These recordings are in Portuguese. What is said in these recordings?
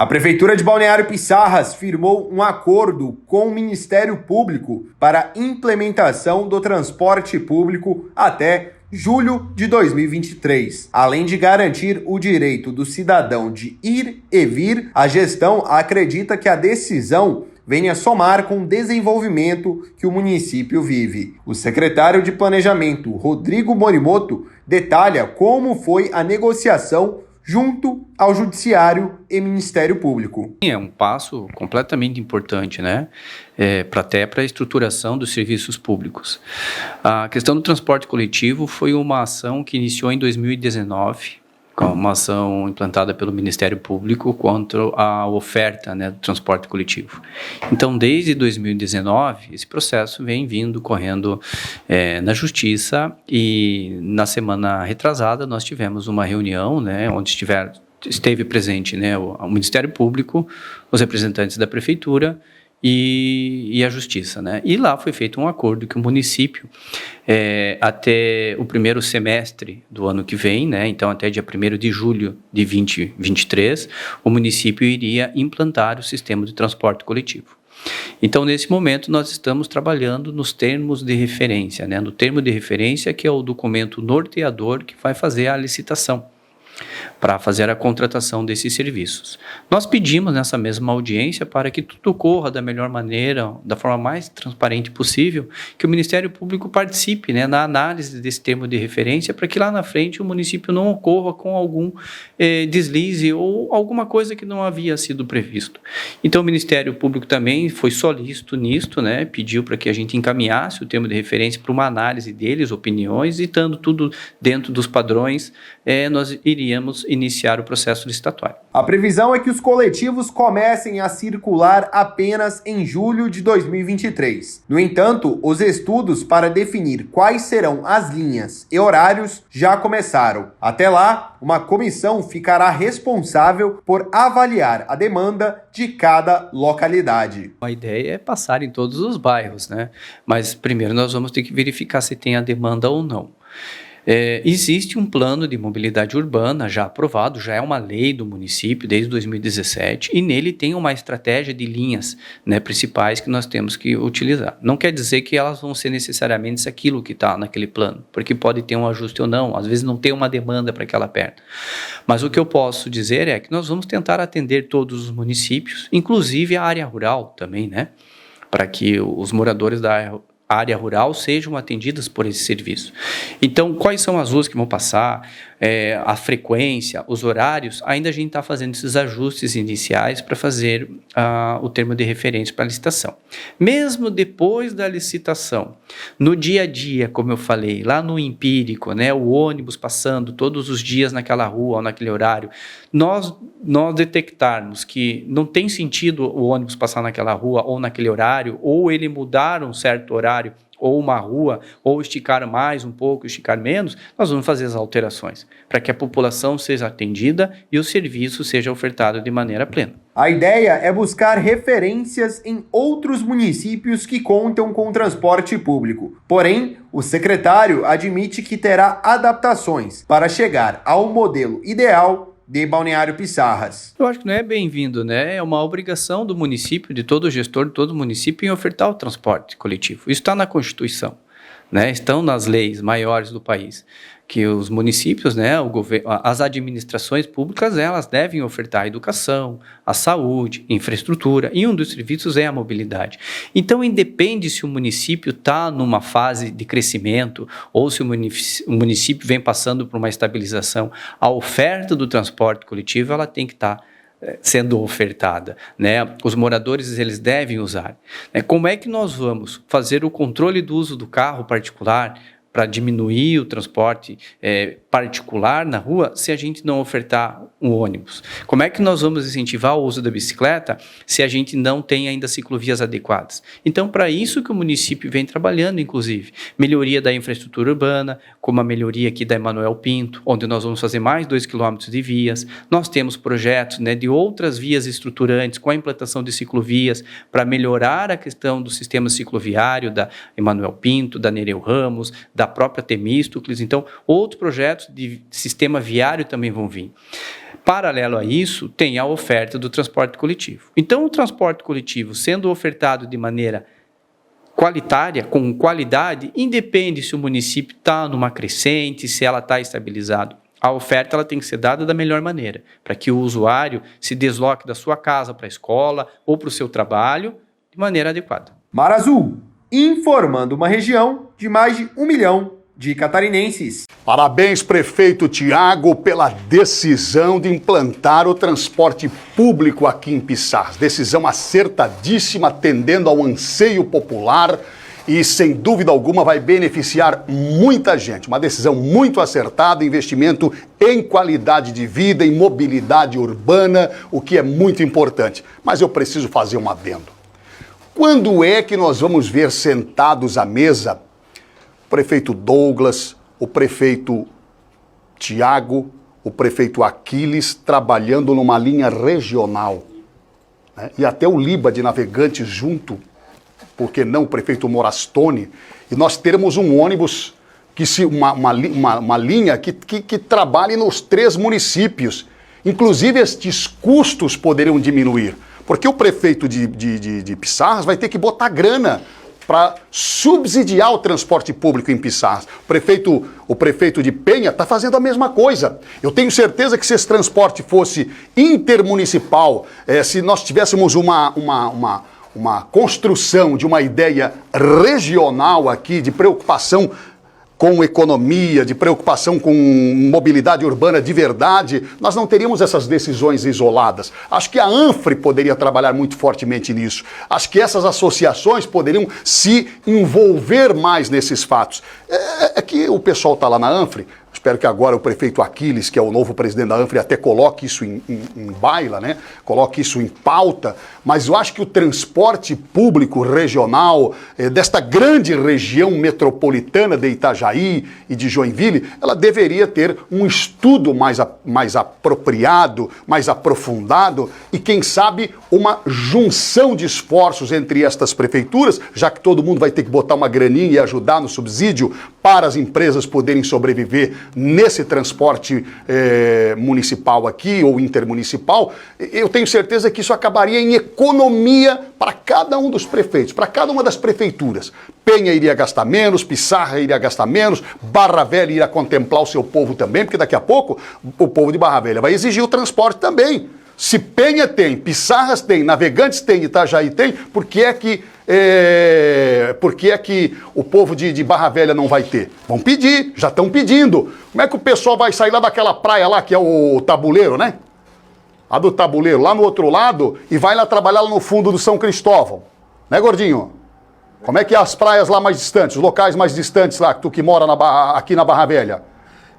A Prefeitura de Balneário Piçarras firmou um acordo com o Ministério Público para a implementação do transporte público até julho de 2023. Além de garantir o direito do cidadão de ir e vir, a gestão acredita que a decisão venha somar com o desenvolvimento que o município vive. O secretário de Planejamento, Rodrigo Morimoto, detalha como foi a negociação junto ao Judiciário e Ministério Público. É um passo completamente importante, né? Até para a estruturação dos serviços públicos. A questão do transporte coletivo foi uma ação que iniciou em 2019, com uma ação implantada pelo Ministério Público contra a oferta, né, do transporte coletivo. Então, desde 2019, esse processo vem correndo na Justiça, e na semana retrasada nós tivemos uma reunião, né, onde esteve presente, né, o Ministério Público, os representantes da Prefeitura e a Justiça, né? E lá foi feito um acordo que o município, até o primeiro semestre do ano que vem, né? Então até dia 1º de julho de 2023, o município iria implantar o sistema de transporte coletivo. Então, nesse momento, nós estamos trabalhando nos termos de referência, né? No termo de referência, que é o documento norteador que vai fazer a licitação para fazer a contratação desses serviços. Nós pedimos nessa mesma audiência para que tudo ocorra da melhor maneira, da forma mais transparente possível, que o Ministério Público participe, né, na análise desse termo de referência, para que lá na frente o município não ocorra com algum deslize ou alguma coisa que não havia sido previsto. Então o Ministério Público também foi solícito nisto, né, pediu para que a gente encaminhasse o termo de referência para uma análise deles, opiniões, e estando tudo dentro dos padrões, nós iríamos iniciar o processo licitatório. A previsão é que os coletivos comecem a circular apenas em julho de 2023. No entanto, os estudos para definir quais serão as linhas e horários já começaram. Até lá, uma comissão ficará responsável por avaliar a demanda de cada localidade. A ideia é passar em todos os bairros, né? Mas primeiro nós vamos ter que verificar se tem a demanda ou não. Existe um plano de mobilidade urbana já aprovado, já é uma lei do município desde 2017, e nele tem uma estratégia de linhas, né, principais que nós temos que utilizar. Não quer dizer que elas vão ser necessariamente aquilo que está naquele plano, porque pode ter um ajuste ou não, às vezes não tem uma demanda para aquela perna. Mas o que eu posso dizer é que nós vamos tentar atender todos os municípios, inclusive a área rural também, né, para que os moradores da área rural sejam atendidas por esse serviço. Então, quais são as ruas que vão passar, a frequência, os horários, ainda a gente está fazendo esses ajustes iniciais para fazer o termo de referência para a licitação. Mesmo depois da licitação, no dia a dia, como eu falei, lá no empírico, né, o ônibus passando todos os dias naquela rua ou naquele horário, nós detectarmos que não tem sentido o ônibus passar naquela rua ou naquele horário, ou ele mudar um certo horário, ou uma rua, ou esticar mais um pouco, esticar menos, nós vamos fazer as alterações, para que a população seja atendida e o serviço seja ofertado de maneira plena. A ideia é buscar referências em outros municípios que contam com transporte público. Porém, o secretário admite que terá adaptações para chegar ao modelo ideal de Balneário Piçarras. Eu acho que não é bem-vindo, né? É uma obrigação do município, de todo gestor de todo município, em ofertar o transporte coletivo. Isso está na Constituição, né? Estão nas leis maiores do país, que os municípios, né, o governo, as administrações públicas, elas devem ofertar a educação, a saúde, infraestrutura, e um dos serviços é a mobilidade. Então, independe se o município está numa fase de crescimento ou se o município vem passando por uma estabilização, a oferta do transporte coletivo ela tem que estar sendo ofertada, né? Os moradores eles devem usar. Como é que nós vamos fazer o controle do uso do carro particular para diminuir o transporte particular na rua se a gente não ofertar um ônibus? Como é que nós vamos incentivar o uso da bicicleta se a gente não tem ainda ciclovias adequadas? Então, para isso que o município vem trabalhando, inclusive, melhoria da infraestrutura urbana, como a melhoria aqui da Emanuel Pinto, onde nós vamos fazer mais 2 quilômetros de vias. Nós temos projetos, né, de outras vias estruturantes com a implantação de ciclovias para melhorar a questão do sistema cicloviário da Emanuel Pinto, da Nereu Ramos, da própria Temístocles. Então, outros projetos de sistema viário também vão vir. Paralelo a isso, tem a oferta do transporte coletivo. Então, o transporte coletivo sendo ofertado de maneira qualitária, com qualidade, independe se o município está numa crescente, se ela está estabilizada. A oferta ela tem que ser dada da melhor maneira, para que o usuário se desloque da sua casa para a escola ou para o seu trabalho de maneira adequada. Mar Azul, informando uma região de mais de 1 milhão de catarinenses. Parabéns, prefeito Tiago, pela decisão de implantar o transporte público aqui em Pissarras. Decisão acertadíssima, atendendo ao anseio popular e, sem dúvida alguma, vai beneficiar muita gente. Uma decisão muito acertada, investimento em qualidade de vida, em mobilidade urbana, o que é muito importante. Mas eu preciso fazer um adendo. Quando é que nós vamos ver sentados à mesa o prefeito Douglas, o prefeito Tiago, o prefeito Aquiles trabalhando numa linha regional, né? E até o Liba de Navegantes junto, por que não o prefeito Morastone, e nós termos um ônibus, uma linha que trabalhe nos 3 municípios. Inclusive, estes custos poderiam diminuir, porque o prefeito de Pissarras vai ter que botar grana para subsidiar o transporte público em Pissarras. O prefeito de Penha está fazendo a mesma coisa. Eu tenho certeza que se esse transporte fosse intermunicipal, se nós tivéssemos uma construção de uma ideia regional aqui, de preocupação com economia, de preocupação com mobilidade urbana de verdade, nós não teríamos essas decisões isoladas. Acho que a ANFRE poderia trabalhar muito fortemente nisso. Acho que essas associações poderiam se envolver mais nesses fatos. É que o pessoal está lá na ANFRE, espero que agora o prefeito Aquiles, que é o novo presidente da ANFRE, até coloque isso em baila, né? Coloque isso em pauta, mas eu acho que o transporte público regional desta grande região metropolitana de Itajaí e de Joinville, ela deveria ter um estudo mais apropriado, mais aprofundado e, quem sabe, uma junção de esforços entre estas prefeituras, já que todo mundo vai ter que botar uma graninha e ajudar no subsídio para as empresas poderem sobreviver nesse transporte municipal aqui ou intermunicipal. Eu tenho certeza que isso acabaria em economia para cada um dos prefeitos, para cada uma das prefeituras. Penha iria gastar menos, Pissarra iria gastar menos, Barra Velha iria contemplar o seu povo também, porque daqui a pouco o povo de Barra Velha vai exigir o transporte também. Se Penha tem, Pissarras tem, Navegantes tem, Itajaí tem, por que é que o povo de Barra Velha não vai ter? Vão pedir, já estão pedindo. Como é que o pessoal vai sair lá daquela praia lá, que é o Tabuleiro, né? A do Tabuleiro, lá no outro lado, e vai lá trabalhar lá no fundo do São Cristóvão. Né, gordinho? Como é que é as praias lá mais distantes, os locais mais distantes lá, tu que mora aqui na Barra Velha?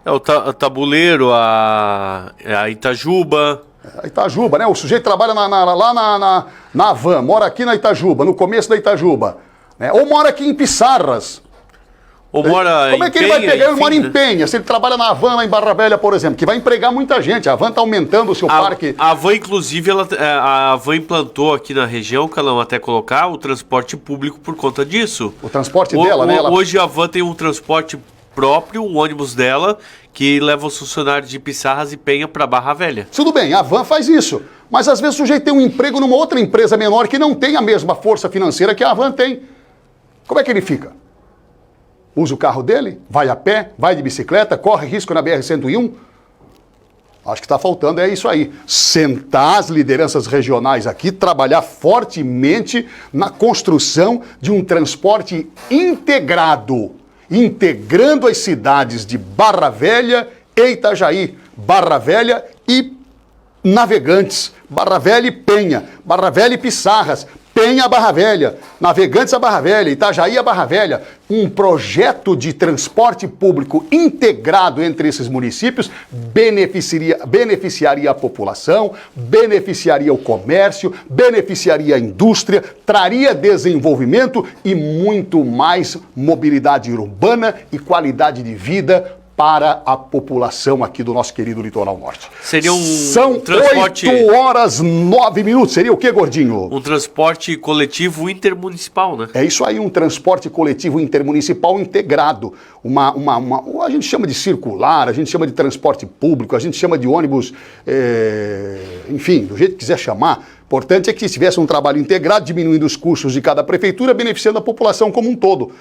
É o Tabuleiro, a Itajuba... A Itajuba, né? O sujeito trabalha lá na Havan, mora aqui na Itajuba, no começo da Itajuba, né? Ou mora aqui em Pissarras. Ou mora Como é que ele vai pegar? Ele mora em Penha, se ele trabalha na Havan, lá em Barra Velha, por exemplo, que vai empregar muita gente. A Havan está aumentando o seu parque. A Havan, inclusive, a Havan implantou aqui na região, Calão, até colocar o transporte público por conta disso. O transporte dela, né? Hoje a Havan tem um transporte próprio, um ônibus dela, que leva os funcionários de Pissarras e Penha para Barra Velha. Tudo bem, a Havan faz isso. Mas às vezes o sujeito tem um emprego numa outra empresa menor que não tem a mesma força financeira que a Havan tem. Como é que ele fica? Usa o carro dele, vai a pé, vai de bicicleta, corre risco na BR-101? Acho que está faltando, é isso aí. Sentar as lideranças regionais aqui, trabalhar fortemente na construção de um transporte integrado, integrando as cidades de Barra Velha e Itajaí, Barra Velha e Navegantes, Barra Velha e Penha, Barra Velha e Pissarras, Penha a Barra Velha, Navegantes a Barra Velha, Itajaí a Barra Velha. Um projeto de transporte público integrado entre esses municípios beneficiaria a população, beneficiaria o comércio, beneficiaria a indústria, traria desenvolvimento e muito mais mobilidade urbana e qualidade de vida para a população aqui do nosso querido Litoral Norte. Seria um São transporte... 8 horas 9 minutos. Seria o quê, Gordinho? Um transporte coletivo intermunicipal, né? É isso aí, um transporte coletivo intermunicipal integrado. A gente chama de circular, a gente chama de transporte público, a gente chama de ônibus, enfim, do jeito que quiser chamar. O importante é que tivesse um trabalho integrado, diminuindo os custos de cada prefeitura, beneficiando a população como um todo.